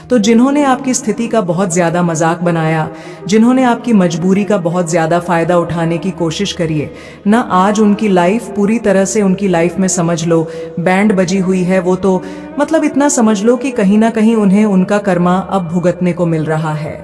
तो जिन्होंने आपकी स्थिति का बहुत ज़्यादा मजाक बनाया, जिन्होंने आपकी मजबूरी का बहुत ज़्यादा फ़ायदा उठाने की कोशिश करी है ना, आज उनकी लाइफ पूरी तरह से उनकी लाइफ में समझ लो बैंड बजी हुई है। वो तो मतलब इतना समझ लो कि कहीं ना कहीं उन्हें उनका कर्मा अब भुगतने को मिल रहा है,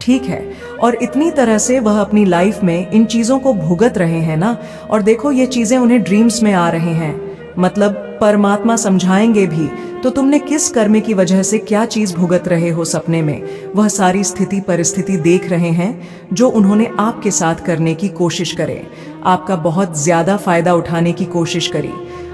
ठीक है। और इतनी तरह से वह अपनी लाइफ में इन चीज़ों को भुगत रहे हैं ना, और देखो ये चीज़ें उन्हें ड्रीम्स में आ रहे हैं, मतलब परमात्मा समझाएंगे भी तो तुमने किस कर्म की वजह से क्या चीज भुगत रहे हो सपने में, वह सारी स्थिति परिस्थिति देख रहे हैं जो उन्होंने आपके साथ करने की कोशिश करे, आपका बहुत ज्यादा फायदा उठाने की कोशिश करी,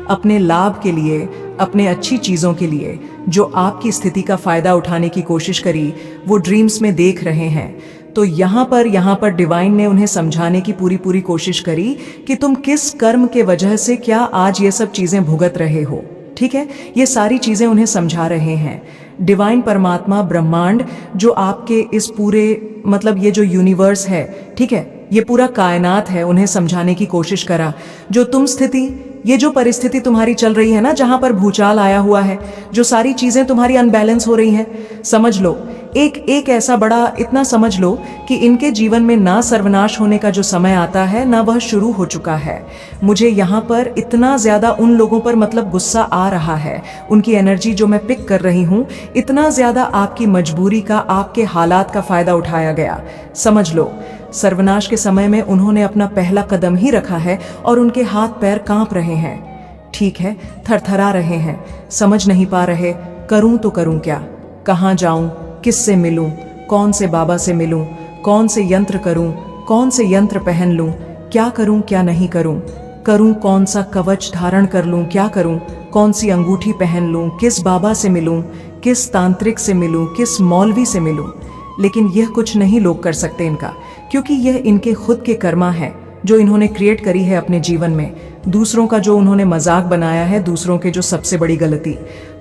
अपने लाभ के लिए, अपने अच्छी चीजों के लिए जो आपकी स्थिति का फायदा उठाने की कोशिश करी, वो ड्रीम्स में देख रहे हैं। तो यहाँ पर डिवाइन ने उन्हें समझाने की पूरी कोशिश करी कि तुम किस कर्म के वजह से क्या आज ये सब चीजें भुगत रहे हो, ठीक है। ये सारी चीजें उन्हें समझा रहे हैं डिवाइन परमात्मा ब्रह्मांड, जो आपके इस पूरे मतलब ये जो यूनिवर्स है, ठीक है, ये पूरा कायनात है, उन्हें समझाने की कोशिश करा जो तुम स्थिति, ये जो परिस्थिति तुम्हारी चल रही है ना, जहां पर भूचाल आया हुआ है, जो सारी चीजें तुम्हारी अनबैलेंस हो रही हैं, समझ लो एक ऐसा बड़ा, इतना समझ लो कि इनके जीवन में ना सर्वनाश होने का जो समय आता है ना वह शुरू हो चुका है। मुझे यहाँ पर इतना ज्यादा उन लोगों पर मतलब गुस्सा आ रहा है, उनकी एनर्जी जो मैं पिक कर रही हूँ, इतना ज्यादा आपकी मजबूरी का, आपके हालात का फायदा उठाया गया। समझ लो सर्वनाश के समय में उन्होंने अपना पहला कदम ही रखा है और उनके हाथ पैर कांप रहे हैं, ठीक है, थरथरा रहे हैं, समझ नहीं पा रहे करूं तो करूं क्या, कहाँ जाऊं, किससे मिलूं, कौन से बाबा से मिलूं, कौन से यंत्र करूं, कौन से यंत्र पहन लूं, क्या करूं क्या नहीं करूं, कौन सा कवच धारण कर लूं, क्या करूं, कौन सी अंगूठी पहन लूं, किस बाबा से मिलूं, किस तांत्रिक से मिलूं, किस मौलवी से मिलूं। लेकिन यह कुछ नहीं लोग कर सकते इनका, क्योंकि यह इनके खुद के कर्मा है जो इन्होंने क्रिएट करी है अपने जीवन में, दूसरों का जो उन्होंने मजाक बनाया है, दूसरों के जो सबसे बड़ी गलती,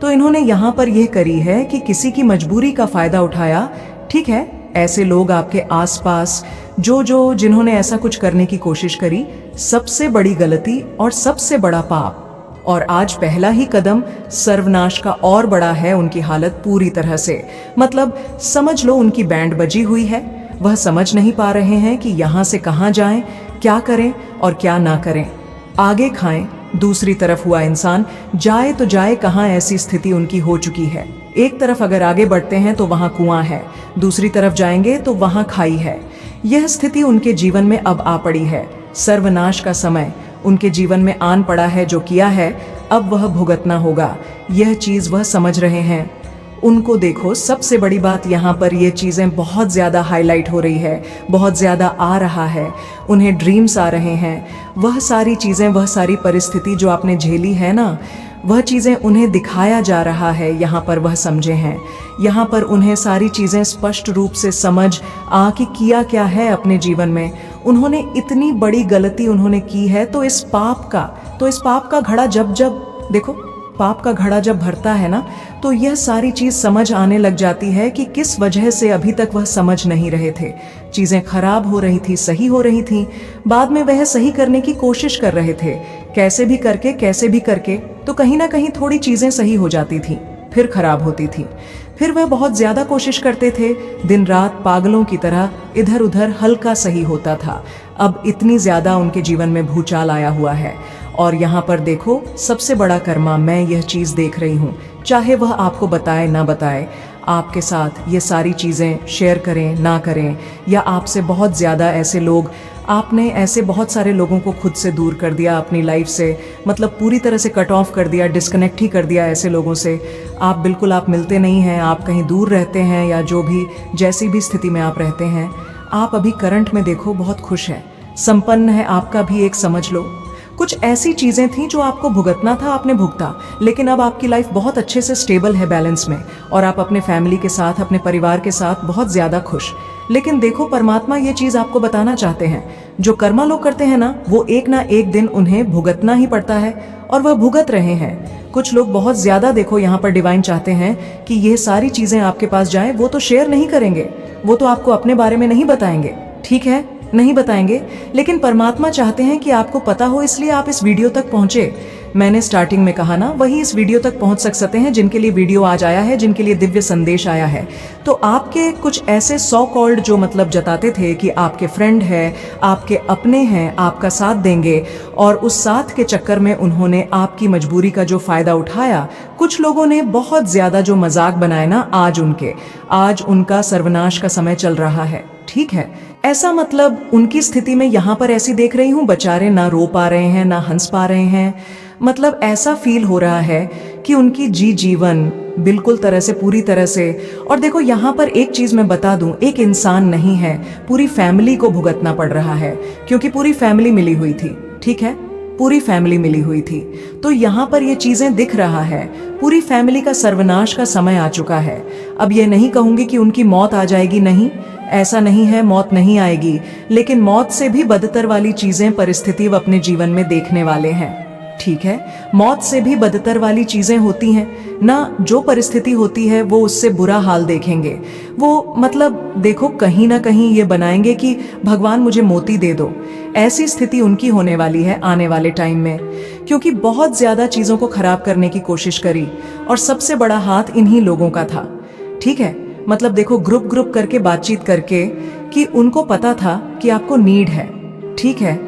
तो इन्होंने यहाँ पर यह करी है कि किसी की मजबूरी का फायदा उठाया, ठीक है। ऐसे लोग आपके आसपास जो जिन्होंने ऐसा कुछ करने की कोशिश करी, सबसे बड़ी गलती और सबसे बड़ा पाप, और आज पहला ही कदम सर्वनाश का और बड़ा है। उनकी हालत पूरी तरह से मतलब समझ लो उनकी बैंड बजी हुई है, वह समझ नहीं पा रहे हैं कि यहाँ से कहाँ जाएं, क्या करें और क्या ना करें, आगे खाएं, दूसरी तरफ हुआ इंसान जाए तो जाए कहाँ, ऐसी स्थिति उनकी हो चुकी है। एक तरफ अगर आगे बढ़ते हैं तो वहाँ कुआं है, दूसरी तरफ जाएंगे तो वहाँ खाई है। यह स्थिति उनके जीवन में अब आ पड़ी है, सर्वनाश का समय उनके जीवन में आन पड़ा है, जो किया है अब वह भुगतना होगा, यह चीज वह समझ रहे हैं। उनको देखो, सबसे बड़ी बात यहाँ पर ये चीज़ें बहुत ज़्यादा हाईलाइट हो रही है, बहुत ज़्यादा आ रहा है, उन्हें ड्रीम्स आ रहे हैं, वह सारी चीज़ें, वह सारी परिस्थिति जो आपने झेली है ना, वह चीज़ें उन्हें दिखाया जा रहा है, यहाँ पर वह समझे हैं, यहाँ पर उन्हें सारी चीज़ें स्पष्ट रूप से समझ आ कि किया क्या है अपने जीवन में, उन्होंने इतनी बड़ी गलती उन्होंने की है। तो इस पाप का घड़ा जब देखो, पाप का घड़ा जब भरता है ना, तो यह सारी चीज समझ आने लग जाती है कि किस वजह से अभी तक वह समझ नहीं रहे थे, चीजें खराब हो रही थी, सही हो रही थी, बाद में वह सही करने की कोशिश कर रहे थे, कैसे भी करके तो कहीं ना कहीं थोड़ी चीजें सही हो जाती थी, फिर खराब होती थी, फिर वह बहुत ज्यादा कोशिश करते थे, दिन रात पागलों की तरह इधर उधर, हल्का सही होता था। अब इतनी ज्यादा उनके जीवन में भूचाल आया हुआ है, और यहाँ पर देखो सबसे बड़ा कर्मा, मैं यह चीज देख रही हूँ, चाहे वह आपको बताए ना बताए, आपके साथ ये सारी चीजें शेयर करें ना करें, या आपसे बहुत ज्यादा ऐसे लोग, आपने ऐसे बहुत सारे लोगों को खुद से दूर कर दिया अपनी लाइफ से, मतलब पूरी तरह से कट ऑफ कर दिया, डिस्कनेक्ट ही कर दिया ऐसे लोगों से। आप बिल्कुल, आप मिलते नहीं हैं, आप कहीं दूर रहते हैं, या जो भी जैसी भी स्थिति में आप रहते हैं, आप अभी करंट में देखो बहुत खुश है, संपन्न है, आपका भी एक समझ लो कुछ ऐसी चीजें थी जो आपको भुगतना था, आपने भुगता, लेकिन अब आपकी लाइफ बहुत अच्छे से स्टेबल है, बैलेंस में, और आप अपने फैमिली के साथ, अपने परिवार के साथ बहुत ज्यादा खुश। लेकिन देखो, परमात्मा ये चीज आपको बताना चाहते हैं, जो कर्मा लोग करते हैं ना, वो एक ना एक दिन उन्हें भुगतना ही पड़ता है, और वह भुगत रहे हैं। कुछ लोग बहुत ज्यादा, देखो यहाँ पर डिवाइन चाहते हैं कि ये सारी चीजें आपके पास जाए, वो तो शेयर नहीं करेंगे, वो तो आपको अपने बारे में नहीं बताएंगे, ठीक है, नहीं बताएंगे, लेकिन परमात्मा चाहते हैं कि आपको पता हो, इसलिए आप इस वीडियो तक पहुंचे। मैंने स्टार्टिंग में कहा ना, वही इस वीडियो तक पहुंच सकते हैं जिनके लिए वीडियो आज आया है, जिनके लिए दिव्य संदेश आया है। तो आपके कुछ ऐसे सो कॉल्ड जो मतलब जताते थे कि आपके फ्रेंड है, आपके अपने हैं, आपका साथ देंगे, और उस साथ के चक्कर में उन्होंने आपकी मजबूरी का जो फायदा उठाया, कुछ लोगों ने बहुत ज्यादा जो मजाक बनाए ना, आज उनका सर्वनाश का समय चल रहा है। ठीक है, ऐसा मतलब उनकी स्थिति में यहाँ पर ऐसी देख रही हूँ, बेचारे ना रो पा रहे हैं ना हंस पा रहे हैं। मतलब ऐसा फील हो रहा है कि उनकी जीवन बिल्कुल तरह से, पूरी तरह से। और देखो यहाँ पर एक चीज मैं बता दूं, एक इंसान नहीं है, पूरी फैमिली को भुगतना पड़ रहा है, क्योंकि पूरी फैमिली मिली हुई थी। ठीक है, पूरी फैमिली मिली हुई थी। तो यहाँ पर ये चीजें दिख रहा है, पूरी फैमिली का सर्वनाश का समय आ चुका है। अब ये नहीं कहूंगी कि उनकी मौत आ जाएगी, नहीं, ऐसा नहीं है, मौत नहीं आएगी, लेकिन मौत से भी बदतर वाली चीजें, परिस्थिति वो अपने जीवन में देखने वाले हैं। ठीक है, मौत से भी बदतर वाली चीजें होती हैं ना, जो परिस्थिति होती है वो उससे बुरा हाल देखेंगे। वो मतलब देखो, कहीं ना कहीं ये बनाएंगे कि भगवान मुझे मोती दे दो। ऐसी स्थिति उनकी होने वाली है आने वाले टाइम में, क्योंकि बहुत ज्यादा चीजों को खराब करने की कोशिश करी, और सबसे बड़ा हाथ इन्हीं लोगों का था। ठीक है, मतलब देखो, ग्रुप करके बातचीत करके, कि उनको पता था कि आपको नीड है। ठीक है,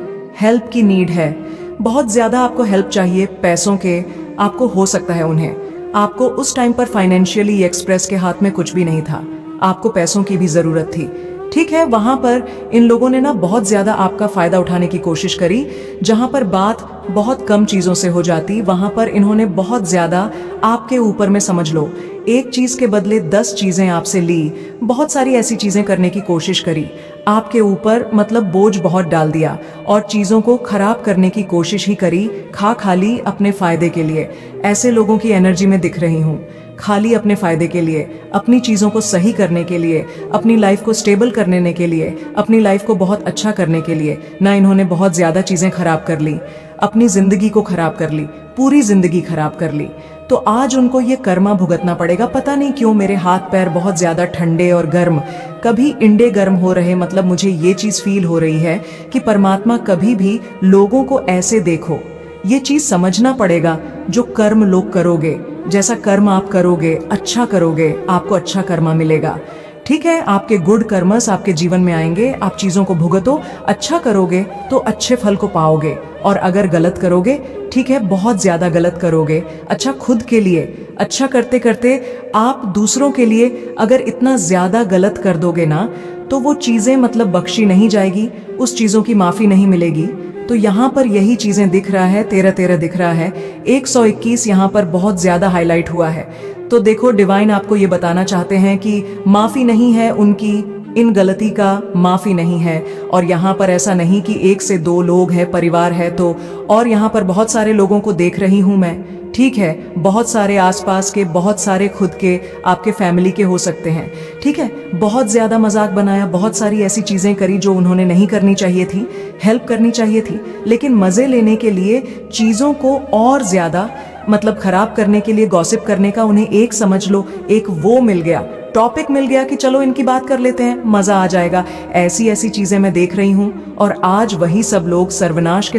हेल्प की नीड है, बहुत ज्यादा आपको हेल्प चाहिए, पैसों के आपको हो सकता है उन्हें। आपको उस टाइम पर फाइनेंशियली एक्सप्रेस के हाथ में कुछ भी नहीं था, आपको पैसों की भी जरूरत थी। ठीक है, वहां पर इन लोगों ने ना बहुत ज्यादा आपका फायदा उठाने की कोशिश करी। जहां पर बात बहुत कम चीजों से हो जाती, वहां पर इन्होंने बहुत ज्यादा आपके ऊपर में, समझ लो, एक चीज के बदले 10 चीजें आपसे ली, बहुत सारी ऐसी चीजें करने की कोशिश करी, आपके ऊपर मतलब बोझ बहुत डाल दिया, और चीजों को खराब करने की कोशिश ही करी, खाली अपने फायदे के लिए। ऐसे लोगों की एनर्जी में दिख रही हूँ, खाली अपने फायदे के लिए, अपनी चीजों को सही करने के लिए, अपनी लाइफ को स्टेबल करने के लिए, अपनी लाइफ को बहुत अच्छा करने के लिए ना, इन्होंने बहुत ज्यादा चीजें खराब कर ली, अपनी जिंदगी को खराब कर ली, पूरी जिंदगी खराब कर ली। तो आज उनको ये कर्मा भुगतना पड़ेगा। पता नहीं क्यों मेरे हाथ पैर बहुत ज्यादा ठंडे और गर्म, कभी इंडे गर्म हो रहे। मतलब मुझे ये चीज फील हो रही है कि परमात्मा कभी भी लोगों को ऐसे देखो, ये चीज समझना पड़ेगा, जो कर्म लोग करोगे, जैसा कर्म आप करोगे, अच्छा करोगे, आपको अच्छा कर्मा मिलेगा। ठीक है, आपके गुड कर्मस आपके जीवन में आएंगे, आप चीजों को भुगतो, अच्छा करोगे तो अच्छे फल को पाओगे, और अगर गलत करोगे, ठीक है, बहुत ज्यादा गलत करोगे, अच्छा खुद के लिए, अच्छा करते करते आप दूसरों के लिए अगर इतना ज्यादा गलत कर दोगे ना, तो वो चीजें मतलब बख्शी नहीं जाएगी, उस चीजों की माफी नहीं मिलेगी। तो यहाँ पर यही चीजें दिख रहा है, 13-13 दिख रहा है, 121 यहाँ पर बहुत ज्यादा हाईलाइट हुआ है। तो देखो, डिवाइन आपको ये बताना चाहते हैं कि माफी नहीं है उनकी, इन गलती का माफी नहीं है। और यहाँ पर ऐसा नहीं कि 1 से 2 लोग हैं, परिवार है तो, और यहाँ पर बहुत सारे लोगों को देख रही हूँ मैं। ठीक है, बहुत सारे आसपास के, बहुत सारे खुद के, आपके फैमिली के हो सकते हैं। ठीक है, बहुत ज्यादा मजाक बनाया, बहुत सारी ऐसी चीजें करी जो उन्होंने नहीं करनी चाहिए थी, हेल्प करनी चाहिए थी, लेकिन मजे लेने के लिए चीजों को और ज्यादा मतलब खराब करने के लिए, गॉसिप करने का उन्हें एक, समझ लो, एक वो मिल गया, टॉपिक मिल गया कि चलो इनकी बात कर लेते हैं, मजा आ जाएगा। ऐसी ऐसी चीजें मैं देख रही हूँ, और आज वही सब लोग सर्वनाश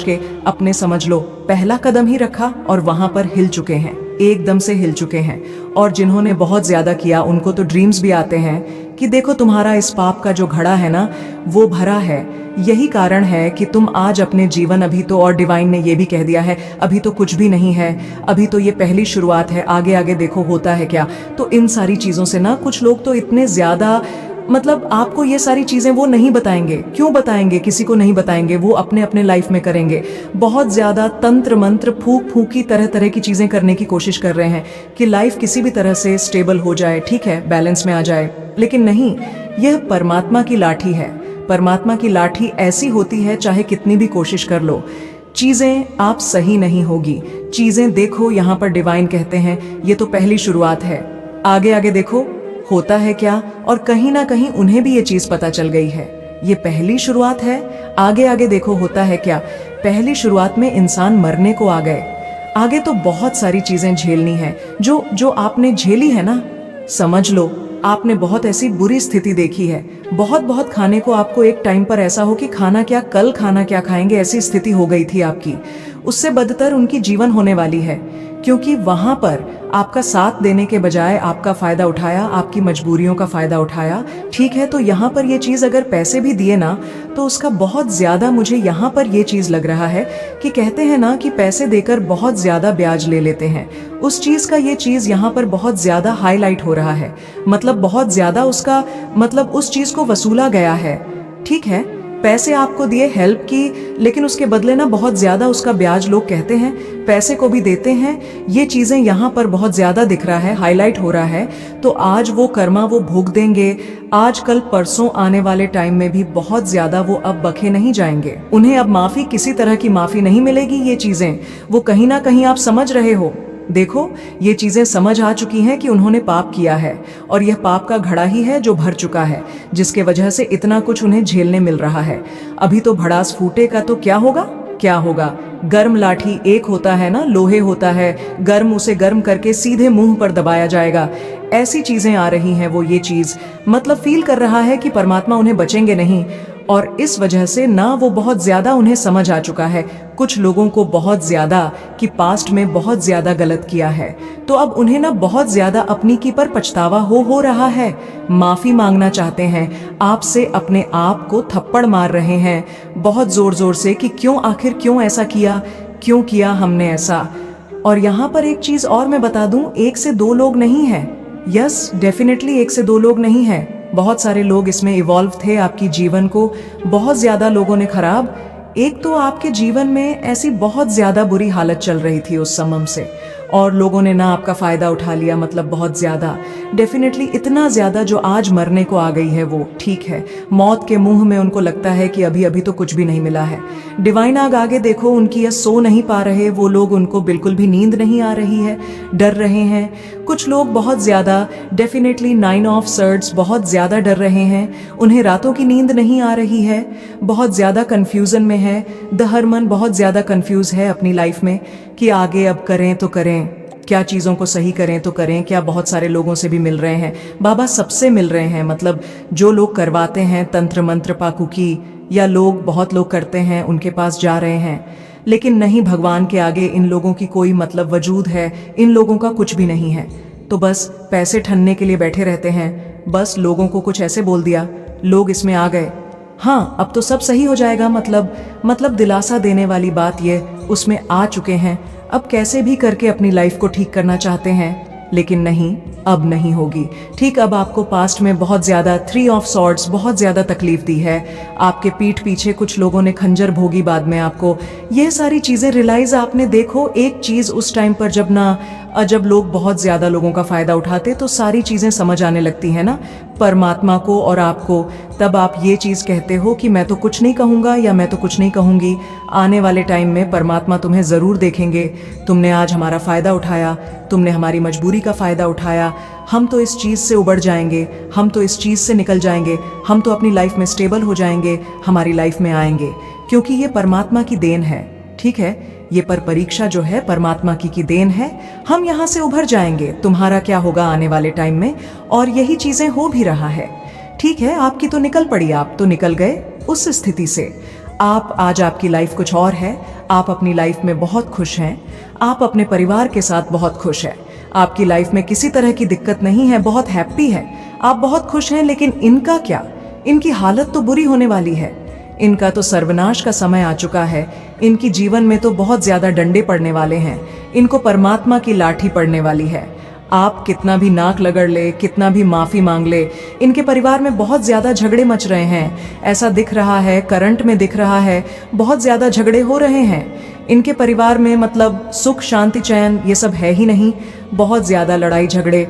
के अपने, समझ लो, पहला कदम ही रखा और वहां पर हिल चुके हैं, एकदम से हिल चुके हैं। और जिन्होंने बहुत ज्यादा किया, उनको तो ड्रीम्स भी आते हैं कि देखो तुम्हारा इस पाप का जो घड़ा है ना, वो भरा है। यही कारण है कि तुम आज अपने जीवन, अभी तो, और डिवाइन ने ये भी कह दिया है, अभी तो कुछ भी नहीं है, अभी तो ये पहली शुरुआत है, आगे आगे देखो होता है क्या। तो इन सारी चीजों से ना कुछ लोग तो इतने ज्यादा, मतलब आपको ये सारी चीजें वो नहीं बताएंगे। क्यों बताएंगे? किसी को नहीं बताएंगे, वो अपने अपने लाइफ में करेंगे। बहुत ज्यादा तंत्र मंत्र, फूंकी तरह तरह की चीजें करने की कोशिश कर रहे हैं कि लाइफ किसी भी तरह से स्टेबल हो जाए, ठीक है, बैलेंस में आ जाए। लेकिन नहीं, यह परमात्मा की लाठी है। परमात्मा की लाठी ऐसी होती है, चाहे कितनी भी कोशिश कर लो, चीजें आप सही नहीं होगी। चीजें देखो, यहाँ पर डिवाइन कहते हैं ये तो पहली शुरुआत है, आगे आगे देखो होता है क्या। और कहीं ना कहीं उन्हें भी ये चीज पता चल गई है, ये पहली शुरुआत है, आगे आगे देखो होता है क्या। पहली शुरुआत में इंसान मरने को आ गए, आगे तो बहुत सारी चीजें झेलनी है। जो आपने झेली है ना, समझ लो आपने बहुत ऐसी बुरी स्थिति देखी है, बहुत खाने को आपको एक टाइम पर ऐसा हो कि खाना क्या, कल खाना क्या खाएंगे, ऐसी स्थिति हो गई थी आपकी। उससे बदतर उनकी जीवन होने वाली है, क्योंकि वहां पर आपका साथ देने के बजाय आपका फायदा उठाया, आपकी मजबूरियों का फायदा उठाया। ठीक है, तो यहाँ पर ये चीज अगर पैसे भी दिए ना, तो उसका बहुत ज्यादा मुझे यहाँ पर ये चीज लग रहा है कि कहते हैं ना कि पैसे देकर बहुत ज्यादा ब्याज ले लेते हैं, उस चीज का ये चीज यहाँ पर बहुत ज्यादा हाईलाइट हो रहा है। मतलब बहुत ज्यादा उसका मतलब उस चीज को वसूला गया है। ठीक है, पैसे आपको दिए, हेल्प की, लेकिन उसके बदले ना बहुत ज्यादा उसका ब्याज लोग कहते हैं, पैसे को भी देते हैं। ये चीजें यहाँ पर बहुत ज्यादा दिख रहा है, हाईलाइट हो रहा है। तो आज वो कर्मा वो भोग देंगे, आज कल परसों आने वाले टाइम में भी बहुत ज्यादा वो अब बखे नहीं जाएंगे। उन्हें अब माफी, किसी तरह की माफी नहीं मिलेगी। ये चीजें वो कहीं ना कहीं आप समझ रहे हो। देखो, ये चीजें समझ आ चुकी हैं कि उन्होंने पाप किया है, और यह पाप का घड़ा ही है जो भर चुका है, जिसके वजह से इतना कुछ उन्हें झेलने मिल रहा है। अभी तो भड़ास फूटेगा तो क्या होगा, क्या होगा। गर्म लाठी एक होता है ना, लोहे होता है, गर्म उसे गर्म करके सीधे मुंह पर दबाया जाएगा। ऐसी चीजें आ रही हैं। वो ये चीज मतलब फील कर रहा है कि परमात्मा उन्हें बचेंगे नहीं, और इस वजह से ना वो बहुत ज्यादा उन्हें समझ आ चुका है, कुछ लोगों को बहुत ज्यादा, कि पास्ट में बहुत ज्यादा गलत किया है। तो अब उन्हें ना बहुत ज्यादा अपनी की पर पछतावा हो रहा है, माफी मांगना चाहते हैं, आपसे अपने आप को थप्पड़ मार रहे हैं बहुत जोर जोर से कि क्यों, आखिर क्यों ऐसा किया, क्यों किया हमने ऐसा। और यहाँ पर एक चीज और मैं बता दूं, एक से दो लोग नहीं है। यस, डेफिनेटली एक से दो लोग नहीं है, बहुत सारे लोग इसमें इवॉल्व थे। आपकी जीवन को बहुत ज्यादा लोगों ने खराब, एक तो आपके जीवन में ऐसी बहुत ज्यादा बुरी हालत चल रही थी उस समय से, और लोगों ने ना आपका फायदा उठा लिया, मतलब बहुत ज्यादा, डेफिनेटली इतना ज्यादा जो आज मरने को आ गई है वो। ठीक है, मौत के मुंह में उनको लगता है कि अभी अभी तो कुछ भी नहीं मिला है। डिवाइन आग आगे देखो, उनकी ये सो नहीं पा रहे वो लोग, उनको बिल्कुल भी नींद नहीं आ रही है, डर रहे हैं। कुछ लोग बहुत ज्यादा, डेफिनेटली 9 ऑफ सर्ड्स, बहुत ज्यादा डर रहे हैं, उन्हें रातों की नींद नहीं आ रही है, बहुत ज्यादा कंफ्यूजन में है। द हरमन बहुत ज्यादा कंफ्यूज है अपनी लाइफ में कि आगे अब करें तो करें, क्या चीज़ों को सही करें तो करें, क्या। बहुत सारे लोगों से भी मिल रहे हैं, बाबा सबसे मिल रहे हैं, मतलब जो लोग करवाते हैं तंत्र मंत्र पाकुकी, या लोग बहुत लोग करते हैं, उनके पास जा रहे हैं। लेकिन नहीं, भगवान के आगे इन लोगों की कोई मतलब वजूद है, इन लोगों का कुछ भी नहीं है। तो बस पैसे ठनने के लिए बैठे रहते हैं, बस लोगों को कुछ ऐसे बोल दिया, लोग इसमें आ गए, हाँ अब तो सब सही हो जाएगा, मतलब दिलासा देने वाली बात ये उसमें आ चुके हैं। अब कैसे भी करके अपनी लाइफ को ठीक करना चाहते हैं, लेकिन नहीं, अब नहीं होगी ठीक। अब आपको पास्ट में बहुत ज्यादा 3 ऑफ सॉर्ड्स बहुत ज्यादा तकलीफ दी है, आपके पीठ पीछे कुछ लोगों ने खंजर भोगी, बाद में आपको ये सारी चीजें रियलाइज आपने। देखो एक चीज उस टाइम पर जब लोग बहुत ज्यादा लोगों का फायदा उठाते तो सारी चीजें समझ आने लगती है ना परमात्मा को और आपको, तब आप ये चीज कहते हो कि मैं तो कुछ नहीं कहूंगा या मैं तो कुछ नहीं कहूंगी। आने वाले टाइम में परमात्मा तुम्हें जरूर देखेंगे, तुमने आज हमारा फायदा उठाया, तुमने हमारी मजबूरी का फायदा उठाया, हम तो इस चीज से उबर जाएंगे, हम तो इस चीज से निकल जाएंगे, हम तो अपनी लाइफ में स्टेबल हो जाएंगे, हमारी लाइफ में आएंगे, क्योंकि ये परमात्मा की देन है। ठीक है, ये पर परीक्षा जो है परमात्मा की देन है, हम यहाँ से उभर जाएंगे। तुम्हारा क्या होगा आने वाले टाइम में, और यही चीजें हो भी रहा है। ठीक है, आपकी तो निकल पड़ी, आप तो निकल गए उस स्थिति से। आप आज, आपकी लाइफ कुछ और है, आप अपनी लाइफ में बहुत खुश हैं, आप अपने परिवार के साथ बहुत खुश हैं, आपकी लाइफ में किसी तरह की दिक्कत नहीं है, बहुत हैप्पी है, आप बहुत खुश हैं। लेकिन इनका क्या, इनकी हालत तो बुरी होने वाली है, इनका तो सर्वनाश का समय आ चुका है, इनकी जीवन में तो बहुत ज्यादा डंडे पड़ने वाले हैं, इनको परमात्मा की लाठी पड़ने वाली है। आप कितना भी नाक लगड़ ले, कितना भी माफी मांग ले, इनके परिवार में बहुत ज्यादा झगड़े मच रहे हैं, ऐसा दिख रहा है, करंट में दिख रहा है, बहुत ज्यादा झगड़े हो रहे हैं इनके परिवार में, मतलब सुख शांति चैन ये सब है ही नहीं, बहुत ज्यादा लड़ाई झगड़े।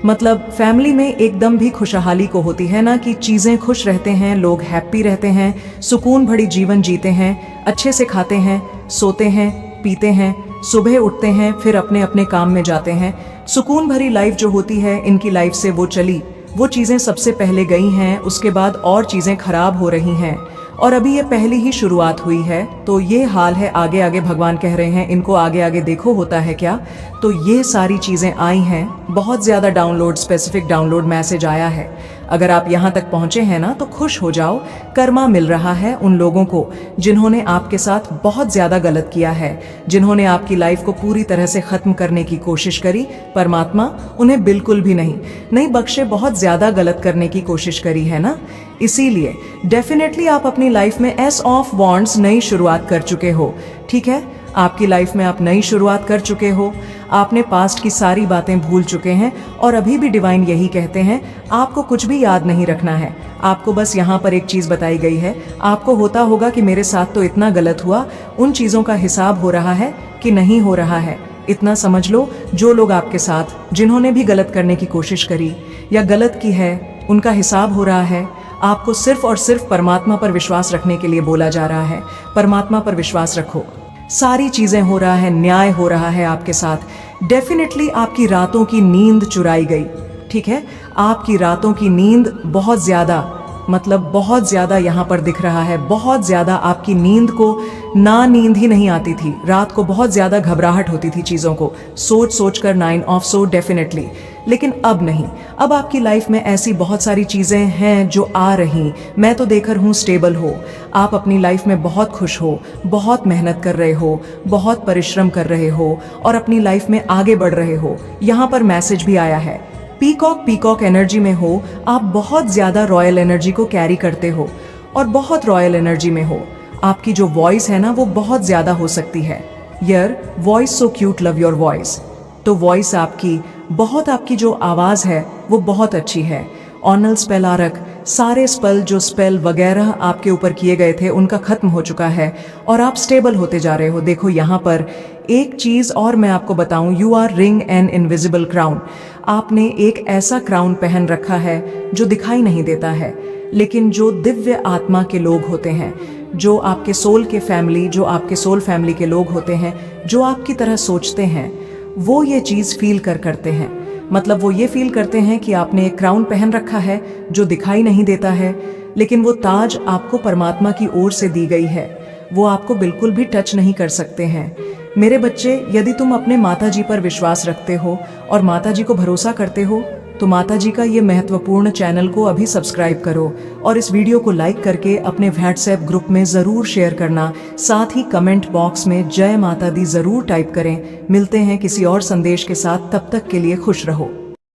मतलब फैमिली में एकदम भी खुशहाली को होती है ना, कि चीजें खुश रहते हैं, लोग हैप्पी रहते हैं, सुकून भरी जीवन जीते हैं, अच्छे से खाते हैं, सोते हैं, पीते हैं, सुबह उठते हैं, फिर अपने अपने काम में जाते हैं। सुकून भरी लाइफ जो होती है इनकी लाइफ से वो चली, वो चीजें सबसे पहले गई हैं, उसके बाद और चीजें खराब हो रही हैं, और अभी ये पहली ही शुरुआत हुई है। तो ये हाल है, आगे आगे भगवान कह रहे हैं इनको आगे आगे देखो होता है क्या। तो ये सारी चीज़ें आई हैं, बहुत ज़्यादा डाउनलोड, स्पेसिफिक डाउनलोड मैसेज आया है। अगर आप यहाँ तक पहुँचे हैं ना तो खुश हो जाओ, कर्मा मिल रहा है उन लोगों को जिन्होंने आपके साथ बहुत ज़्यादा गलत किया है, जिन्होंने आपकी लाइफ को पूरी तरह से ख़त्म करने की कोशिश करी। परमात्मा उन्हें बिल्कुल भी नहीं बख्शे, बहुत ज़्यादा गलत करने की कोशिश करी है ना। इसीलिए डेफिनेटली आप अपनी लाइफ में एस ऑफ वॉन्ड्स नई शुरुआत कर चुके हो। ठीक है, आपकी लाइफ में आप नई शुरुआत कर चुके हो, आपने पास्ट की सारी बातें भूल चुके हैं और अभी भी डिवाइन यही कहते हैं आपको कुछ भी याद नहीं रखना है। आपको बस यहाँ पर एक चीज़ बताई गई है, आपको होता होगा कि मेरे साथ तो इतना गलत हुआ, उन चीज़ों का हिसाब हो रहा है कि नहीं हो रहा है। इतना समझ लो, जो लोग आपके साथ जिन्होंने भी गलत करने की कोशिश करी या गलत की है, उनका हिसाब हो रहा है। आपको सिर्फ और सिर्फ परमात्मा पर विश्वास रखने के लिए बोला जा रहा है। परमात्मा पर विश्वास रखो, सारी चीजें हो रहा है, न्याय हो रहा है आपके साथ। डेफिनेटली आपकी रातों की नींद चुराई गई। ठीक है, आपकी रातों की नींद बहुत ज्यादा, मतलब बहुत ज्यादा यहाँ पर दिख रहा है, बहुत ज्यादा आपकी नींद को ना नींद ही नहीं आती थी। रात को बहुत ज्यादा घबराहट होती थी चीजों को सोच सोच कर, 9 ऑफ सोर्ड डेफिनेटली। लेकिन अब नहीं, अब आपकी लाइफ में ऐसी बहुत सारी चीजें हैं जो आ रही। मैं तो देखकर हूँ स्टेबल हो, आप अपनी लाइफ में बहुत खुश हो, बहुत मेहनत कर रहे हो, बहुत परिश्रम कर रहे हो और अपनी लाइफ में आगे बढ़ रहे हो। यहाँ पर मैसेज भी आया है, पीकॉक एनर्जी में हो, आप बहुत ज्यादा रॉयल एनर्जी को कैरी करते हो और बहुत रॉयल एनर्जी में हो। आपकी जो वॉइस है ना वो बहुत ज्यादा हो सकती है। यार voice so cute, love your voice. तो वॉइस आपकी बहुत, आपकी जो आवाज़ है वो बहुत अच्छी है। ऑनल स्पेल आरक, सारे स्पेल जो स्पेल वगैरह आपके ऊपर किए गए थे उनका खत्म हो चुका है और आप स्टेबल होते जा रहे हो। देखो यहाँ पर एक चीज़ और मैं आपको बताऊं, you R ring an invisible crown. आपने एक ऐसा क्राउन पहन रखा है जो दिखाई नहीं देता है, लेकिन जो दिव्य आत्मा के लोग होते हैं, जो आपके सोल के फैमिली, जो आपके सोल फैमिली के लोग होते हैं, जो आपकी तरह सोचते हैं, वो ये चीज़ फील करते हैं। मतलब वो ये फील करते हैं कि आपने एक क्राउन पहन रखा है जो दिखाई नहीं देता है, लेकिन वो ताज आपको परमात्मा की ओर से दी गई है, वो आपको बिल्कुल भी टच नहीं कर सकते हैं। मेरे बच्चे, यदि तुम अपने माता जी पर विश्वास रखते हो और माता जी को भरोसा करते हो तो माता जी का ये महत्वपूर्ण चैनल को अभी सब्सक्राइब करो और इस वीडियो को लाइक करके अपने व्हाट्सएप ग्रुप में ज़रूर शेयर करना। साथ ही कमेंट बॉक्स में जय माता दी ज़रूर टाइप करें। मिलते हैं किसी और संदेश के साथ, तब तक के लिए खुश रहो।